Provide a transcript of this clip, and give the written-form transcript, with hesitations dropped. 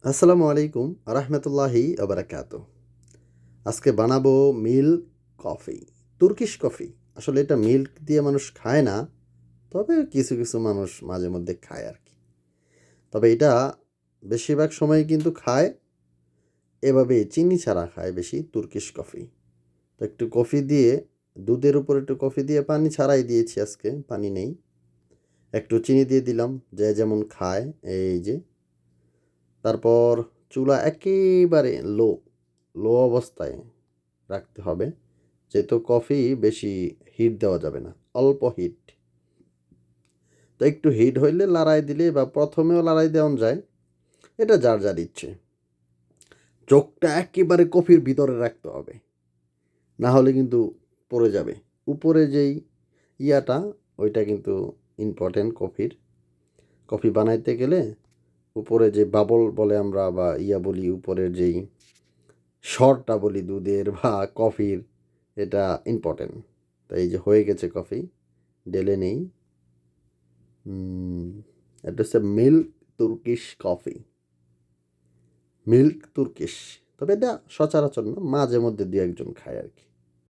আসসালামু আলাইকুম রহমতুল্লাহি আবরাকাত। আজকে বানাবো মিল্ক কফি, তুর্কিশ কফি। আসলে এটা মিল্ক দিয়ে মানুষ খায় না, তবে কিছু কিছু মানুষ মাঝে মধ্যে খায় আর কি। তবে এটা বেশিরভাগ সময় কিন্তু খায় এভাবে, চিনি ছাড়া খায় বেশি তুর্কিশ কফি। তো একটু কফি দিয়ে, দুধের উপর একটু কফি দিয়ে পানি ছাড়াই দিয়েছি, আজকে পানি নেই। একটু চিনি দিয়ে দিলাম, যে যেমন খায়। এই যে, তারপর চুলা একেবারে লো লো অবস্থায় রাখতে হবে, যেহেতু কফি বেশি হিট দেওয়া যাবে না, অল্প হিট। তো একটু হিট হইলে লড়াই দিলে বা প্রথমেও লড়াই দেওয়া যায়, এটা যার যার ইচ্ছে। চোখটা একেবারে কফির ভিতরে রাখতে হবে, না হলে কিন্তু পড়ে যাবে। উপরে যেই ইয়াটা, ওইটা কিন্তু ইম্পর্টেন্ট কফির। কফি বানাইতে গেলে উপরে যে বাবল বলে আমরা, বা ইয়া বলি, উপরের যেই শরটা বলি দুধের বা কফির, এটা ইম্পর্টেন্ট। তাই এই যে হয়ে গেছে কফি, ঢেলে নেই। এটা হচ্ছে milk Turkish coffee, milk Turkish. তবে এটা সচরাচর না, মাঝে মধ্যে দু একজন খায় আর কি।